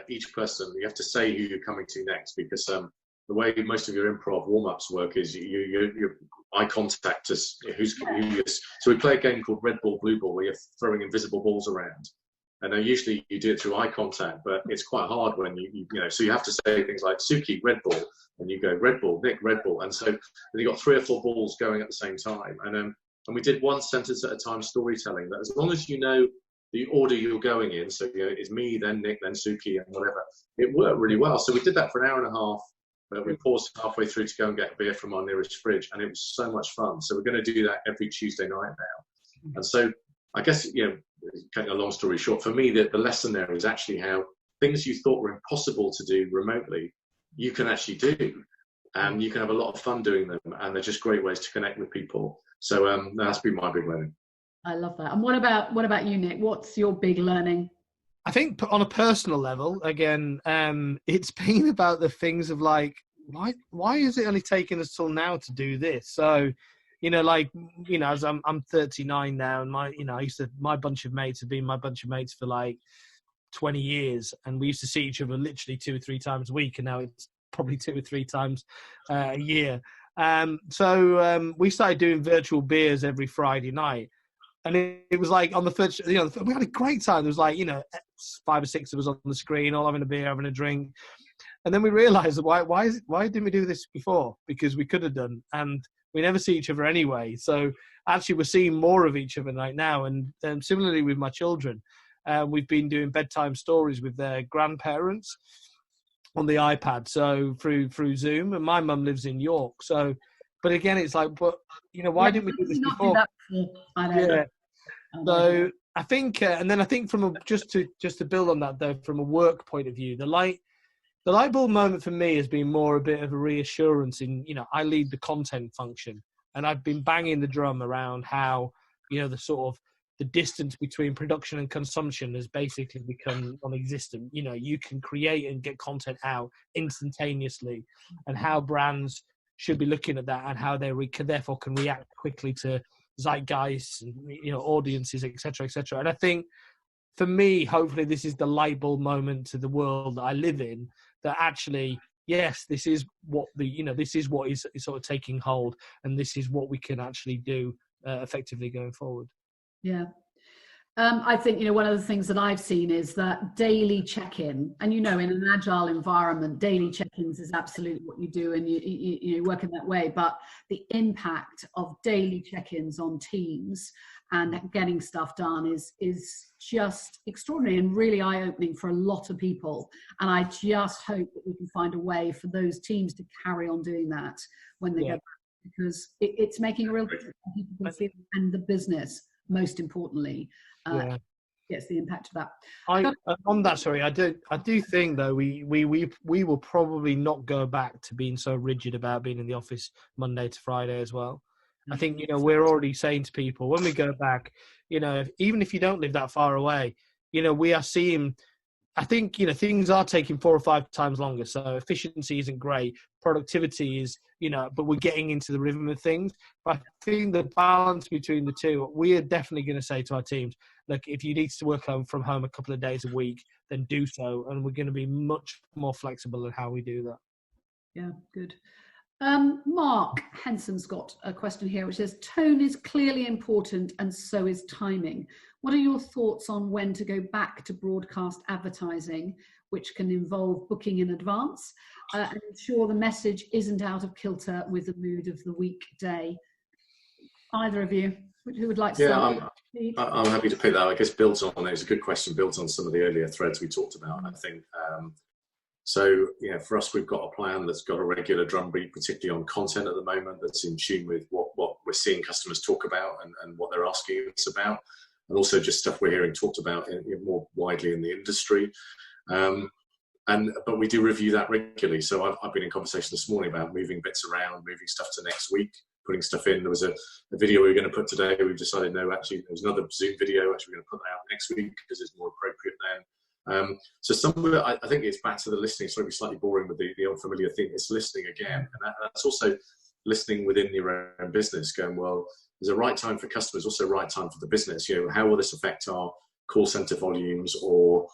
each person, you have to say who you're coming to next, because the way most of your improv warm-ups work is you eye contact us. Who is. So we play a game called Red Ball, Blue Ball, where you're throwing invisible balls around. And usually you do it through eye contact, but it's quite hard when so you have to say things like Suki, Red Ball, and you go Red Ball, Nick, Red Ball. And so then you got 3 or 4 balls going at the same time. And we did one sentence at a time storytelling, that as long as you know the order you're going in, so it's me, then Nick, then Suki, and whatever, it worked really well. So we did that for an hour and a half, but we paused halfway through to go and get a beer from our nearest fridge, and it was so much fun. So we're going to do that every Tuesday night now. And so I guess, cutting a long story short, for me, the lesson there is actually how things you thought were impossible to do remotely, you can actually do. And you can have a lot of fun doing them, and they're just great ways to connect with people. So that's been my big learning. I love that. And what about you, Nick? What's your big learning? I think on a personal level, again, it's been about the things of like, why is it only taking us till now to do this? So, as I'm 39 now, and my bunch of mates have been my bunch of mates for like 20 years, and we used to see each other literally 2 or 3 times a week, and now it's probably 2 or 3 times a year. So we started doing virtual beers every Friday night, and it was like on the first, we had a great time. There was like 5 or 6 of us on the screen, all having a beer, having a drink. And then we realised why didn't we do this before? Because we could have done, and we never see each other anyway. So actually, we're seeing more of each other right now. And similarly with my children, we've been doing bedtime stories with their grandparents on the iPad, so through Zoom. And my mum lives in York, so. But again, it's like, but why didn't we do this before? Do that before? I know. Yeah. So I think, and then I think just to build on that though, from a work point of view, the light bulb moment for me has been more a bit of a reassurance in, I lead the content function, and I've been banging the drum around how, the sort of the distance between production and consumption has basically become non-existent. You can create and get content out instantaneously, and how brands should be looking at that, and how they therefore can react quickly to zeitgeists and audiences, etc., etc. And I think for me, hopefully, this is the light bulb moment to the world that I live in. That actually, yes, this is what this is what is sort of taking hold, and this is what we can actually do effectively going forward. Yeah. I think, one of the things that I've seen is that daily check-in, and, in an agile environment, daily check-ins is absolutely what you do, and you work in that way. But the impact of daily check-ins on teams and getting stuff done is just extraordinary and really eye-opening for a lot of people. And I just hope that we can find a way for those teams to carry on doing that when they get back, because it's making a real difference for people and the business, most importantly. Gets the impact of that. On that, sorry, I do think though we will probably not go back to being so rigid about being in the office Monday to Friday as well. I think we're already saying to people when we go back, even if you don't live that far away, we are seeing. I think things are taking 4 or 5 times longer, so efficiency isn't great. Productivity is, but we're getting into the rhythm of things. But I think the balance between the two, we are definitely going to say to our teams, look, if you need to work from home a couple of days a week, then do so, and we're going to be much more flexible in how we do that. Yeah, good. Mark Henson's got a question here which says, tone is clearly important and so is timing. What are your thoughts on when to go back to broadcast advertising, which can involve booking in advance, and ensure the message isn't out of kilter with the mood of the weekday? Either of you, who would like to start? I'm happy to pick that. I guess builds on it. It's a good question, builds on some of the earlier threads we talked about, I think. So, for us, we've got a plan that's got a regular drumbeat, particularly on content at the moment, that's in tune with what we're seeing customers talk about and what they're asking us about, and also just stuff we're hearing talked about more widely in the industry. But we do review that regularly. So I've been in conversation this morning about moving bits around, moving stuff to next week, putting stuff in. There was a video we were going to put today. We've decided, no, actually, there was another Zoom video. Actually, we're going to put that out next week because it's more appropriate then. So some of it, I think it's back to the listening. Sorry, it's slightly boring with the unfamiliar thing. It's listening again. And that's also listening within your own business, going, well, there's a right time for customers, also a right time for the business. How will this affect our call center volumes, or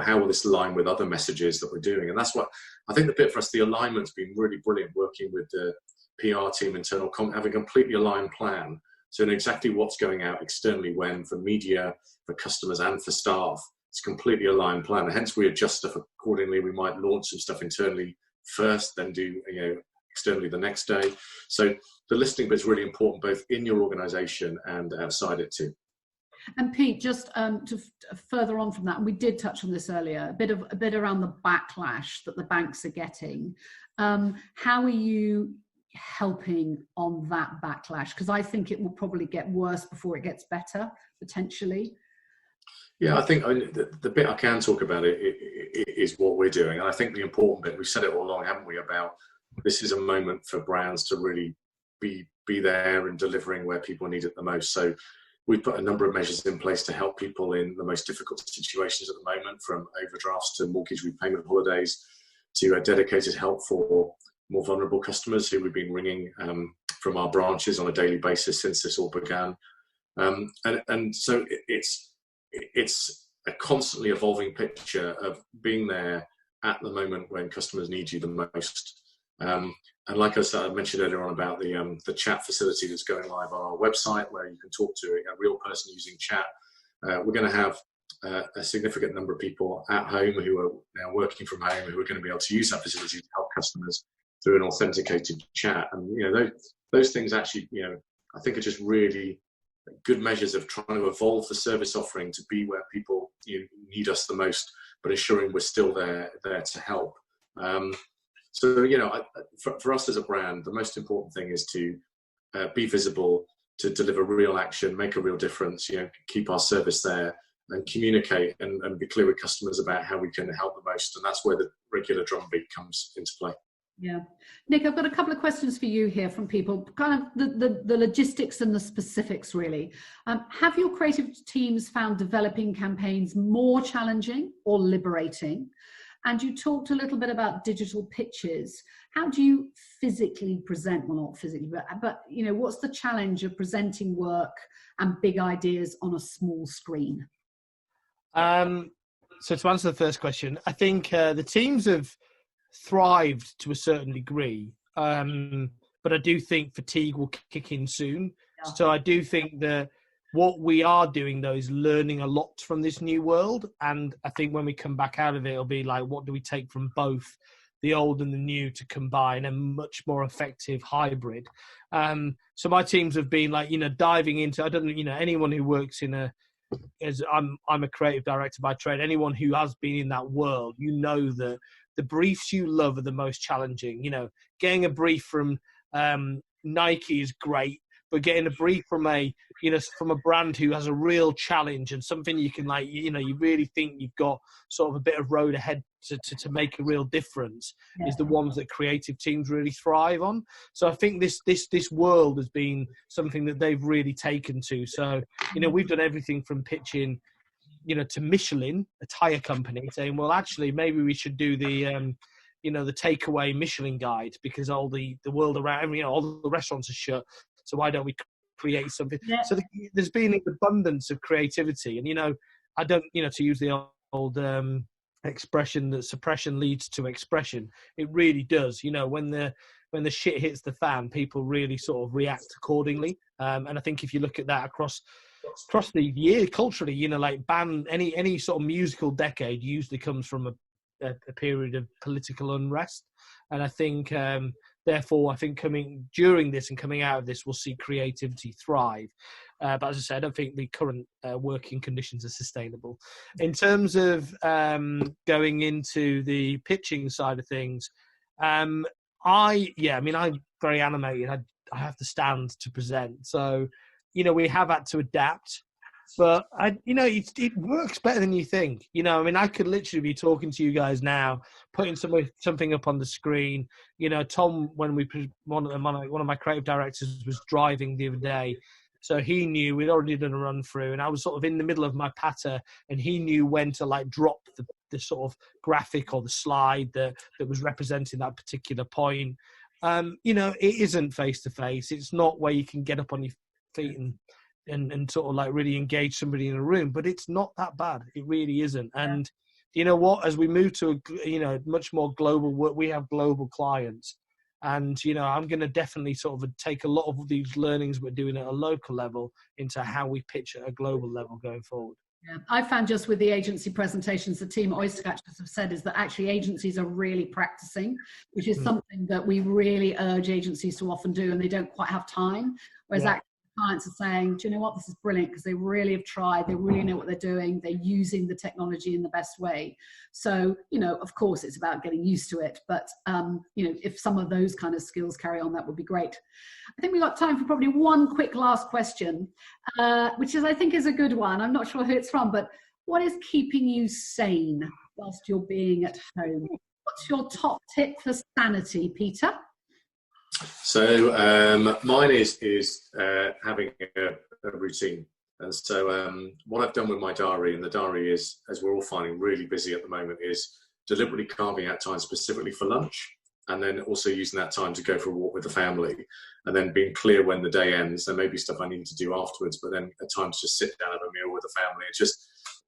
how will this align with other messages that we're doing? And that's what I think the bit for us, the alignment's been really brilliant, working with the PR team, internal, having a completely aligned plan. So know exactly what's going out externally when, for media, for customers and for staff. It's a completely aligned plan. And hence we adjust stuff accordingly. We might launch some stuff internally first, then do externally the next day. So the listening bit is really important, both in your organization and outside it too. And Pete, just to further on from that, and we did touch on this earlier, a bit around the backlash that the banks are getting. How are you helping on that backlash? Because I think it will probably get worse before it gets better, potentially. Yeah, I think the bit I can talk about it is what we're doing. And I think the important bit, we've said it all along, haven't we, about this is a moment for brands to really be there and delivering where people need it the most. So we've put a number of measures in place to help people in the most difficult situations at the moment, from overdrafts to mortgage repayment holidays to dedicated help for more vulnerable customers who we've been ringing from our branches on a daily basis since this all began. And so it's a constantly evolving picture of being there at the moment when customers need you the most. And like I mentioned earlier on about the chat facility that's going live on our website, where you can talk to a real person using chat. We're going to have a significant number of people at home who are now working from home, who are going to be able to use that facility to help customers through an authenticated chat. And those things actually, I think are just really good measures of trying to evolve the service offering to be where people need us the most, but ensuring we're still there to help. For us as a brand, the most important thing is to be visible, to deliver real action, make a real difference, keep our service there, and communicate and be clear with customers about how we can help the most. And that's where the regular drumbeat comes into play. Yeah. Nick, I've got a couple of questions for you here from people, kind of the logistics and the specifics, really. Have your creative teams found developing campaigns more challenging or liberating? And you talked a little bit about digital pitches. How do you physically present, well, not physically, but what's the challenge of presenting work and big ideas on a small screen? So to answer the first question, I think the teams have thrived to a certain degree, but I do think fatigue will kick in soon. Yeah. So I do think that what we are doing, though, is learning a lot from this new world. And I think when we come back out of it, it'll be like, what do we take from both the old and the new to combine a much more effective hybrid? So my teams have been like, diving into, I don't know, anyone who works in I'm a creative director by trade. Anyone who has been in that world, that the briefs you love are the most challenging. Getting a brief from Nike is great, but getting a brief from a brand who has a real challenge and something you can you really think you've got sort of a bit of road ahead to make a real difference is the ones that creative teams really thrive on. So I think this world has been something that they've really taken to. So, we've done everything from pitching, to Michelin, a tire company, saying, well, actually, maybe we should do the takeaway Michelin guide because all the world around, all the restaurants are shut. So why don't we create something? Yeah. So there's been an abundance of creativity. And, I don't, to use the old expression that suppression leads to expression. It really does. When the shit hits the fan, people really sort of react accordingly. And I think if you look at that across the year culturally, any sort of musical decade usually comes from a period of political unrest. And I think, therefore, coming during this and coming out of this, we'll see creativity thrive. But as I said, I don't think the current working conditions are sustainable. In terms of going into the pitching side of things, I'm very animated. I have to stand to present. So, we have had to adapt. But it works better than you think. I could literally be talking to you guys now, putting something up on the screen. Tom, when one of my creative directors was driving the other day, so he knew we'd already done a run through, and I was sort of in the middle of my patter, and he knew when to drop the sort of graphic or the slide that was representing that particular point. It isn't face to face. It's not where you can get up on your feet and sort of really engage somebody in a room, but it's not that bad. It really isn't. And you know what, as we move to much more global work, we have global clients, and I'm going to definitely sort of take a lot of these learnings we're doing at a local level into how we pitch at a global level going forward. Yeah, I found just with the agency presentations, the team at Oystercatchers have said is that actually agencies are really practicing, which is something that we really urge agencies to often do, and they don't quite have time. Whereas actually clients are saying, do you know what, this is brilliant because they really have tried, they really know what they're doing, they're using the technology in the best way. So, of course it's about getting used to it, but if some of those kind of skills carry on, that would be great. I think we've got time for probably one quick last question, which I think is a good one. I'm not sure who it's from, but what is keeping you sane whilst you're being at home? What's your top tip for sanity, Peter? So mine is having a routine. And so what I've done with my diary, and the diary is, as we're all finding really busy at the moment, is deliberately carving out time specifically for lunch, and then also using that time to go for a walk with the family, and then being clear when the day ends. There may be stuff I need to do afterwards, but then at times just sit down, have a meal with the family.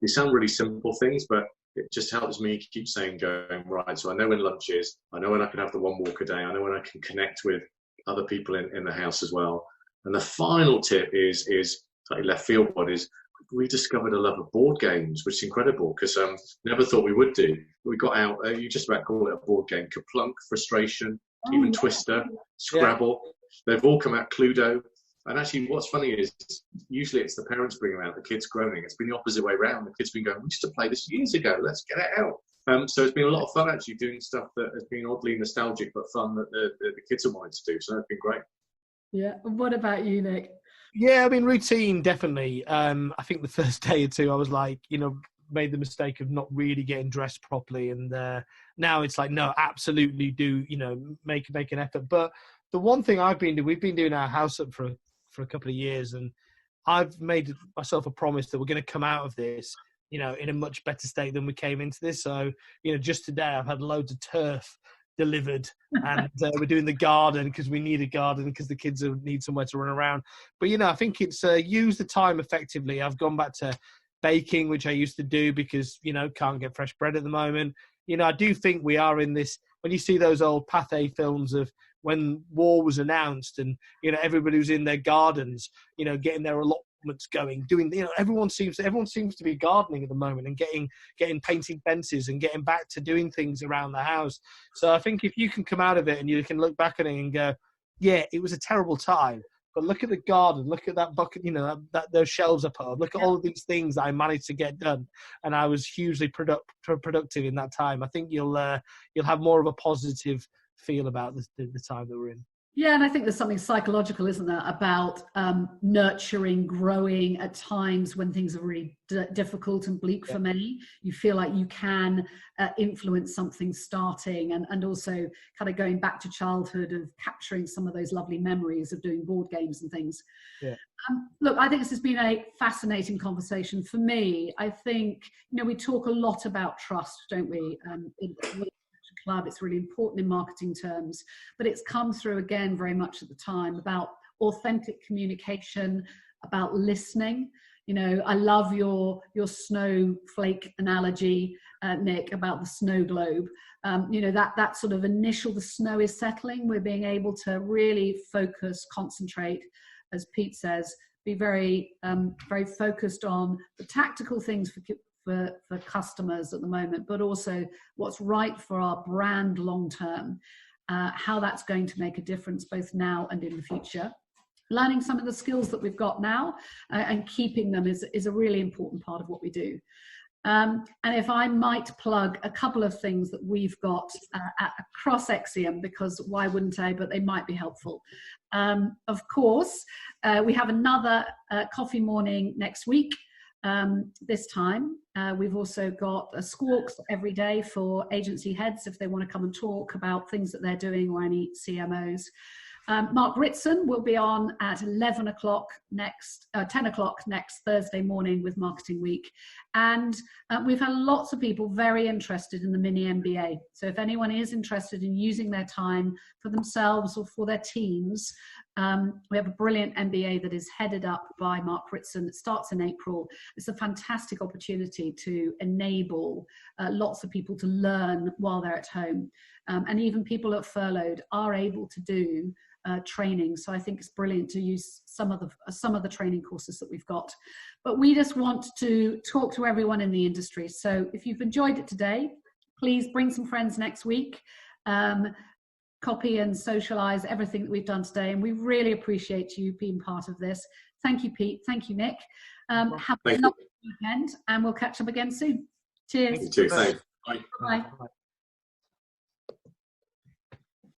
They sound really simple things, but it just helps me keep going, right, so I know when lunch is, I know when I can have the one walk a day, I know when I can connect with other people in the house as well. And the final tip is slightly left field, but is we've rediscovered a love of board games, which is incredible because never thought we would do. We got out, you just about call it a board game, Kaplunk, Frustration, even Twister, Scrabble. They've all come out, Cluedo. And actually what's funny is usually it's the parents bringing them out, the kids groaning. It's been the opposite way around. The kids have been going, we used to play this years ago, let's get it out. So it's been a lot of fun actually doing stuff that has been oddly nostalgic but fun that the kids have wanted to do. So that's been great. Yeah. What about you, Nick? Yeah, I mean, routine, definitely. I think the first day or two, I was like, made the mistake of not really getting dressed properly. And now it's like, no, absolutely do, make an effort. But the one thing we've been doing our house up for a couple of years, and I've made myself a promise that we're going to come out of this, in a much better state than we came into this. So, just today I've had loads of turf delivered, and we're doing the garden because we need a garden because the kids need somewhere to run around. But I think it's use the time effectively. I've gone back to baking, which I used to do because can't get fresh bread at the moment. I do think we are in this, when you see those old Pathé films of when war was announced and everybody was in their gardens, getting their allotments going, doing, everyone seems to be gardening at the moment and getting painting fences and getting back to doing things around the house. So I think if you can come out of it and you can look back at it and go, yeah, it was a terrible time, but look at the garden, look at that bucket, that those shelves I put up, look at all of these things that I managed to get done, and I was hugely productive in that time. I think you'll have more of a positive feel about the time that we're in. Yeah, and I think there's something psychological, isn't there, about nurturing, growing at times when things are really difficult and bleak for many. You feel like you can influence something starting, and also kind of going back to childhood of capturing some of those lovely memories of doing board games and things. Yeah. Look, I think this has been a fascinating conversation. For me, I think, we talk a lot about trust, don't we? Club, it's really important in marketing terms, but it's come through again very much at the time about authentic communication, about listening. I love your snowflake analogy, Nick, about the snow globe. That sort of initial, the snow is settling, we're being able to really focus, concentrate, as Pete says, be very very focused on the tactical things for customers at the moment, but also what's right for our brand long term, how that's going to make a difference both now and in the future. Learning some of the skills that we've got now and keeping them is a really important part of what we do. And if I might plug a couple of things that we've got across Exium, because why wouldn't I, but they might be helpful. Of course, we have another coffee morning next week. This time we've also got a squawks every day for agency heads if they want to come and talk about things that they're doing, or any CMOs. Mark Ritson will be on at 10 o'clock next Thursday morning with Marketing Week. And we've had lots of people very interested in the mini MBA. So if anyone is interested in using their time for themselves or for their teams, we have a brilliant MBA that is headed up by Mark Ritson. It starts in April. It's a fantastic opportunity to enable lots of people to learn while they're at home. And even people at furloughed are able to do training. So I think it's brilliant to use some of the training courses that we've got. But we just want to talk to everyone in the industry. So if you've enjoyed it today, please bring some friends next week. Copy and socialize everything that we've done today. And we really appreciate you being part of this. Thank you, Pete. Thank you, Nick. Have a lovely weekend, and we'll catch up again soon. Cheers. Thank you too. Thanks. Bye. Bye.